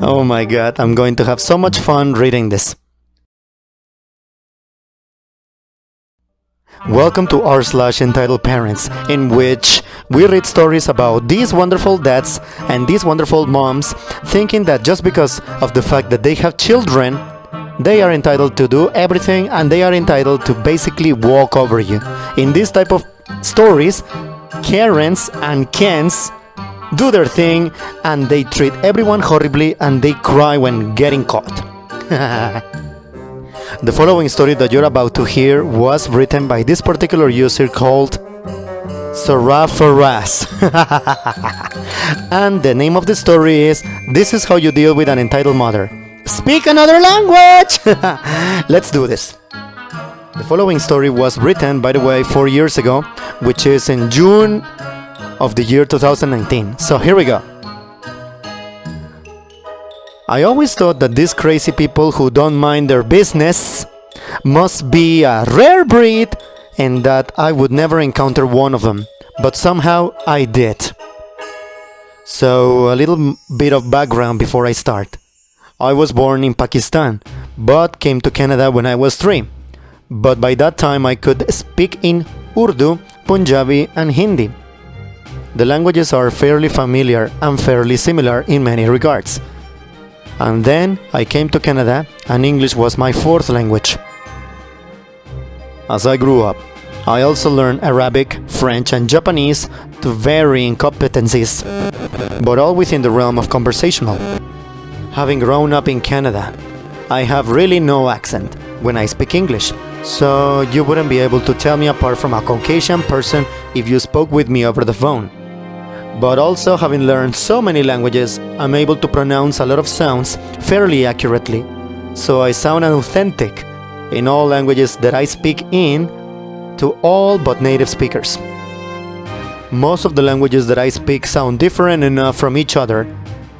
Oh my god, I'm going to have so much fun reading this. Welcome to r/EntitledParents, in which we read stories about these wonderful dads and these wonderful moms thinking that just because of the fact that they have children, they are entitled to do everything and they are entitled to basically walk over you. In this type of stories, Karens and Kens do their thing and they treat everyone horribly and they cry when getting caught. The following story that you're about to hear was written by this particular user called Sarah. And the name of the story is This is How You Deal with an Entitled Mother. Speak another language! Let's do this. The following story was written, by the way, 4 years ago, which is in June of the year 2019. So here we go. I always thought that these crazy people who don't mind their business must be a rare breed and that I would never encounter one of them. But somehow I did. So a little bit of background before I start. I was born in Pakistan, but came to Canada when I was 3. But by that time I could speak in Urdu, Punjabi and Hindi. The languages are fairly familiar and fairly similar in many regards. And then I came to Canada and English was my 4th language. As I grew up, I also learned Arabic, French and Japanese to varying competencies, but all within the realm of conversational. Having grown up in Canada, I have really no accent when I speak English, so you wouldn't be able to tell me apart from a Caucasian person if you spoke with me over the phone. But also, having learned so many languages, I'm able to pronounce a lot of sounds fairly accurately, so I sound authentic in all languages that I speak in to all but native speakers. Most of the languages that I speak sound different enough from each other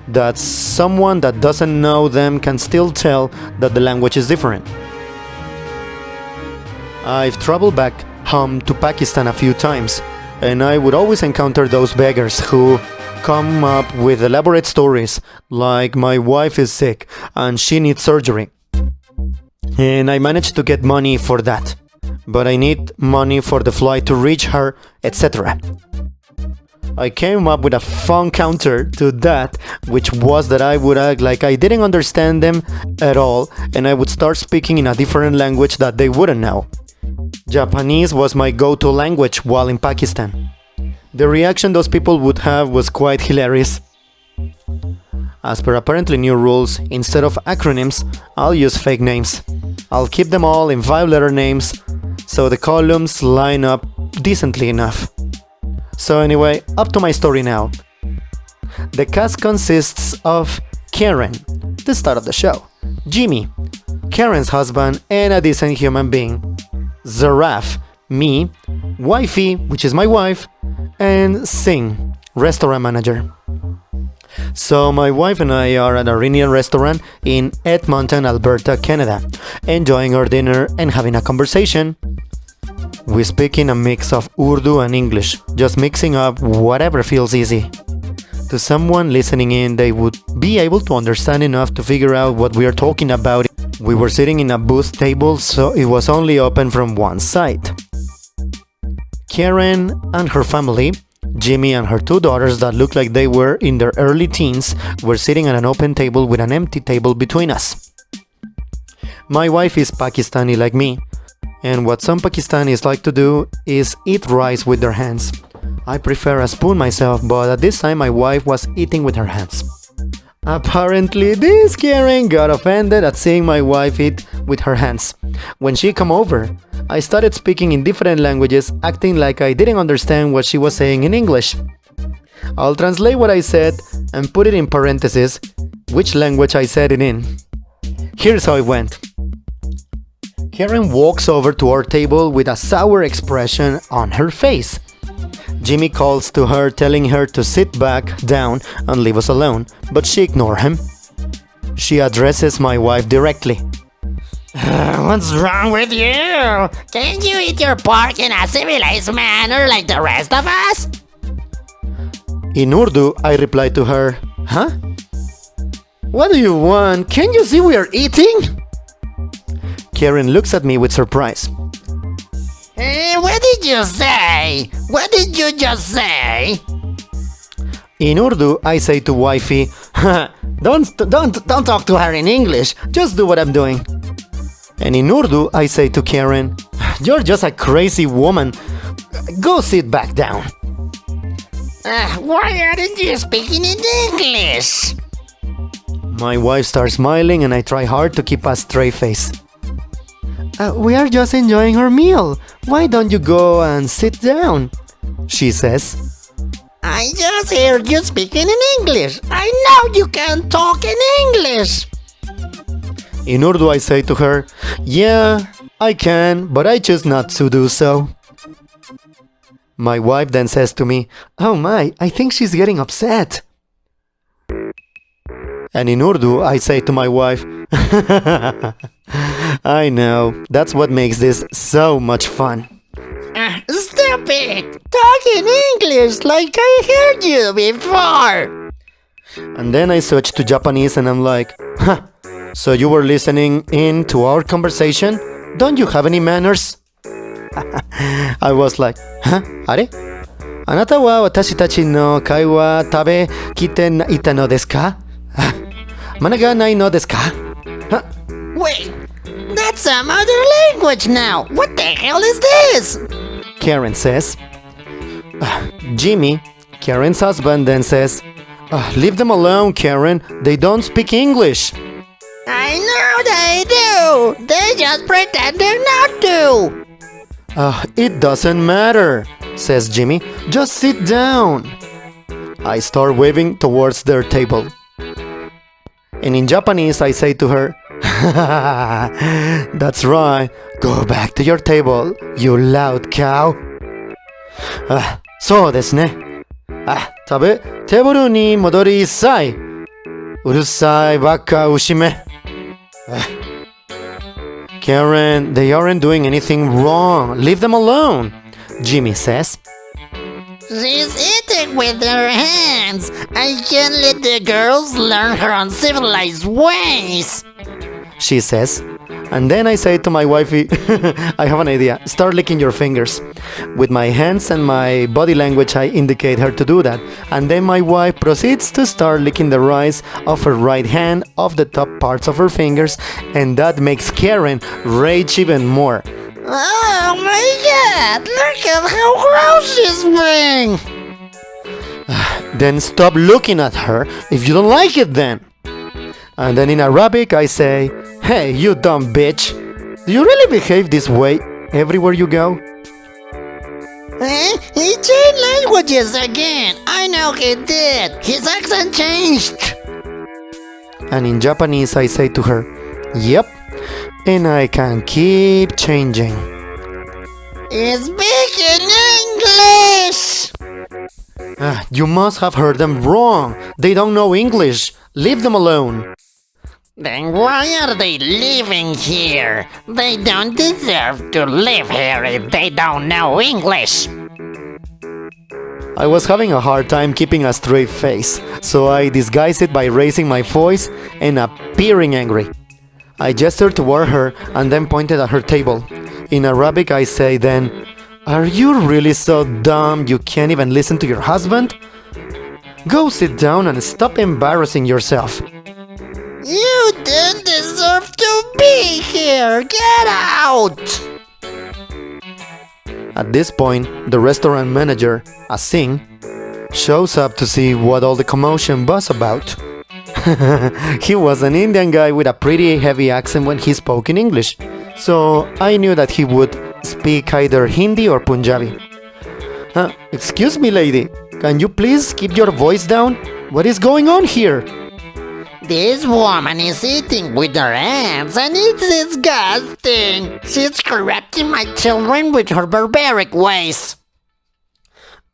that someone that doesn't know them can still tell that the language is different. I've traveled back home to Pakistan a few times, and I would always encounter those beggars who come up with elaborate stories like my wife is sick and she needs surgery. And I managed to get money for that, but I need money for the flight to reach her, etc. I came up with a fun counter to that, which was that I would act like I didn't understand them at all and I would start speaking in a different language that they wouldn't know. Japanese was my go-to language while in Pakistan. The reaction those people would have was quite hilarious. As per apparently new rules, instead of acronyms, I'll use fake names. I'll keep them all in 5-letter names, so the columns line up decently enough. So anyway, up to my story now. The cast consists of Karen, the star of the show, Jimmy, Karen's husband and a decent human being, Zaraf, me, Wifey, which is my wife, and Singh, restaurant manager. So my wife and I are at a Indian restaurant in Edmonton, Alberta, Canada, enjoying our dinner and having a conversation. We speak in a mix of Urdu and English, just mixing up whatever feels easy. To someone listening in, they would be able to understand enough to figure out what we are talking about. We were sitting in a booth table, so it was only open from one side. Karen and her family, Jimmy and her 2 daughters that looked like they were in their early teens, were sitting at an open table with an empty table between us. My wife is Pakistani like me, and what some Pakistanis like to do is eat rice with their hands. I prefer a spoon myself, but at this time my wife was eating with her hands. Apparently, this Karen got offended at seeing my wife eat with her hands. When she came over, I started speaking in different languages, acting like I didn't understand what she was saying in English. I'll translate what I said and put it in parentheses, which language I said it in. Here's how it went. Karen walks over to our table with a sour expression on her face. Jimmy calls to her, telling her to sit back down and leave us alone, but she ignored him. She addresses my wife directly. What's wrong with you? Can't you eat your pork in a civilized manner like the rest of us? In Urdu, I reply to her, huh? What do you want? Can't you see we are eating? Karen looks at me with surprise. What did you say? What did you just say? In Urdu, I say to wifey, don't talk to her in English. Just do what I'm doing. And in Urdu, I say to Karen, you're just a crazy woman. Go sit back down. Why aren't you speaking in English? My wife starts smiling and I try hard to keep a straight face. We are just enjoying our meal. Why don't you go and sit down? She says. I just heard you speaking in English. I know you can talk in English. In Urdu, I say to her, yeah, I can, but I choose not to do so. My wife then says to me, oh my, I think she's getting upset. And in Urdu, I say to my wife, I know, that's what makes this so much fun. Stop it! Talk in English like I heard you before. And then I switch to Japanese and I'm like, huh, so you were listening in to our conversation? Don't you have any manners? I was like, huh? Are? あなたは私たちの会話食べきていたのですか? マナがないのですか? Huh? Wait, that's some other language now. What the hell is this? Karen says. Jimmy, Karen's husband, then says, leave them alone, Karen. They don't speak English. I know they do. They just pretend they're not to. It doesn't matter, says Jimmy. Just sit down. I start waving towards their table. And in Japanese, I say to her, that's right. Go back to your table, you loud cow. そうですね。テーブルに戻りさい。うるさいバカ牛め。Karen, they aren't doing anything wrong. Leave them alone, Jimmy says. She's eating with her hands. I can't let the girls learn her uncivilized ways. She says. And then I say to my wifey, I have an idea. Start licking your fingers. With my hands and my body language, I indicate her to do that. And then my wife proceeds to start licking the rice of her right hand off the top parts of her fingers. And that makes Karen rage even more. Oh my god, look at how gross she's being. Then stop looking at her if you don't like it then. And then in Arabic I say, hey, you dumb bitch. Do you really behave this way everywhere you go? He changed languages again. I know he did. His accent changed. And in Japanese I say to her, yep, and I can keep changing. He's speaking English. You must have heard them wrong. They don't know English. Leave them alone. Then why are they living here? They don't deserve to live here if they don't know English. I was having a hard time keeping a straight face, so I disguised it by raising my voice and appearing angry. I gestured toward her and then pointed at her table. In Arabic I say then, are you really so dumb you can't even listen to your husband? Go sit down and stop embarrassing yourself. You don't deserve to be here. Get out! At this point, the restaurant manager, Asing, shows up to see what all the commotion was about. He was an Indian guy with a pretty heavy accent when he spoke in English, so I knew that he would speak either Hindi or Punjabi. Excuse me, lady, can you please keep your voice down? What is going on here? This woman is eating with her hands and it's disgusting. She's corrupting my children with her barbaric ways.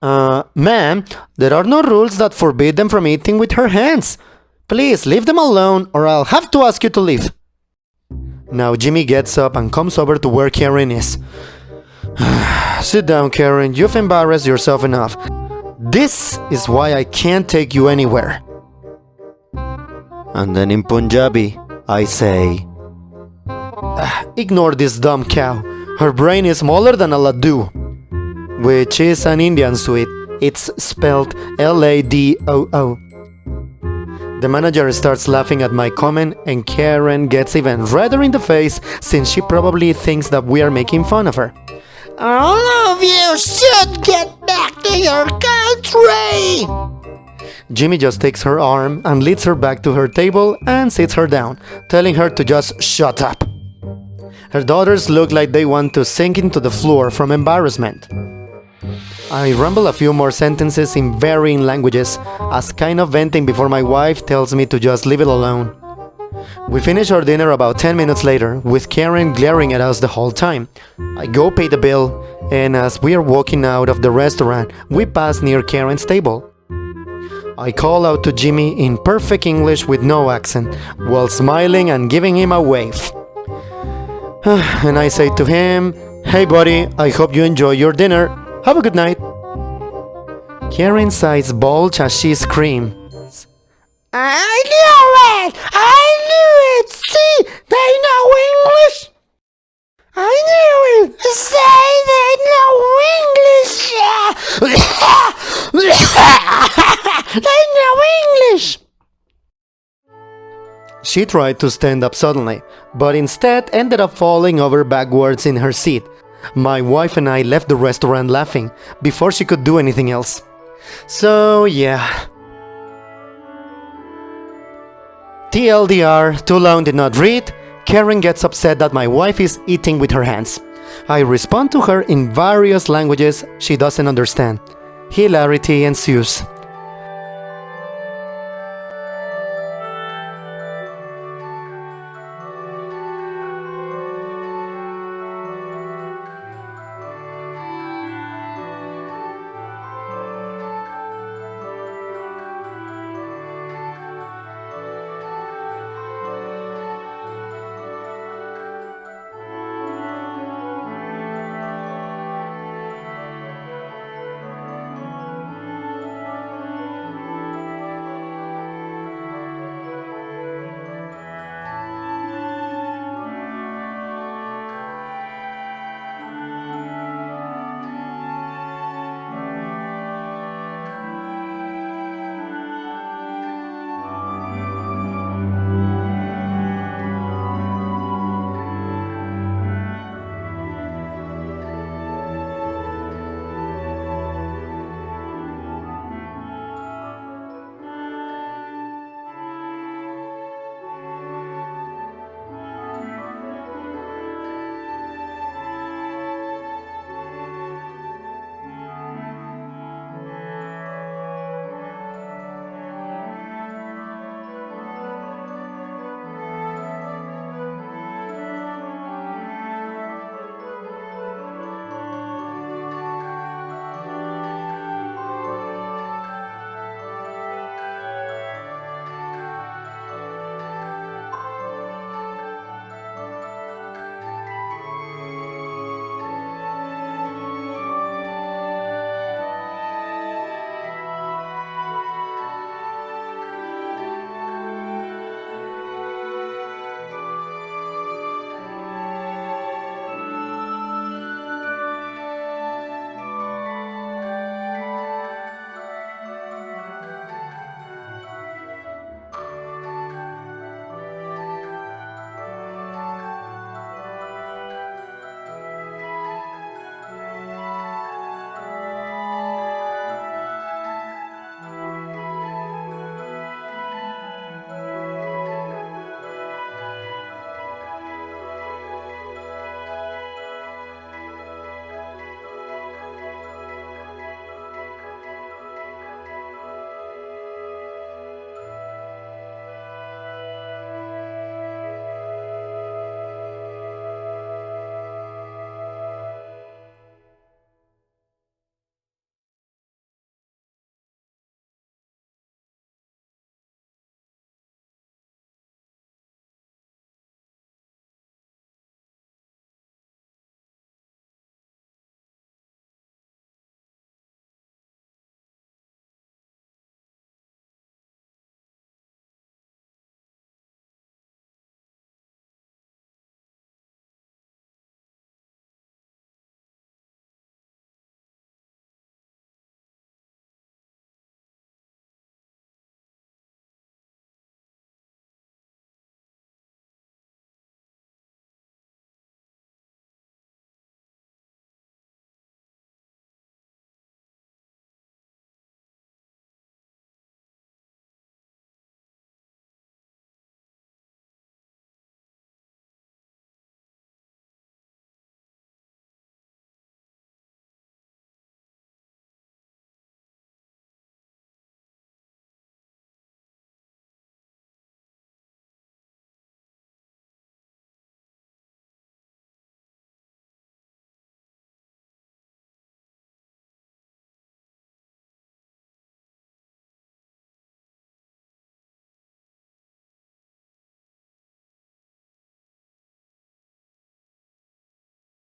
Ma'am, there are no rules that forbid them from eating with her hands. Please leave them alone or I'll have to ask you to leave. Now Jimmy gets up and comes over to where Karen is. Sit down, Karen. You've embarrassed yourself enough. This is why I can't take you anywhere. And then in Punjabi, I say, ignore this dumb cow. Her brain is smaller than a laddu, which is an Indian sweet. It's spelled Ladoo. The manager starts laughing at my comment, and Karen gets even redder in the face since she probably thinks that we are making fun of her. All of you should get back to your country! Jimmy just takes her arm and leads her back to her table and sits her down, telling her to just shut up. Her daughters look like they want to sink into the floor from embarrassment. I rumble a few more sentences in varying languages, as kind of venting before my wife tells me to just leave it alone. We finish our dinner about 10 minutes later, with Karen glaring at us the whole time. I go pay the bill, and as we are walking out of the restaurant, we pass near Karen's table. I call out to Jimmy in perfect English with no accent, while smiling and giving him a wave. And I say to him, "Hey buddy, I hope you enjoy your dinner. Have a good night." Karen's eyes bulge as she screams, I knew it! I knew it! See, they know English! I knew it! Say they know English! They know English! She tried to stand up suddenly, but instead ended up falling over backwards in her seat. My wife and I left the restaurant laughing before she could do anything else. So yeah. TLDR, too long did not read. Karen gets upset that my wife is eating with her hands. I respond to her in various languages she doesn't understand. Hilarity ensues.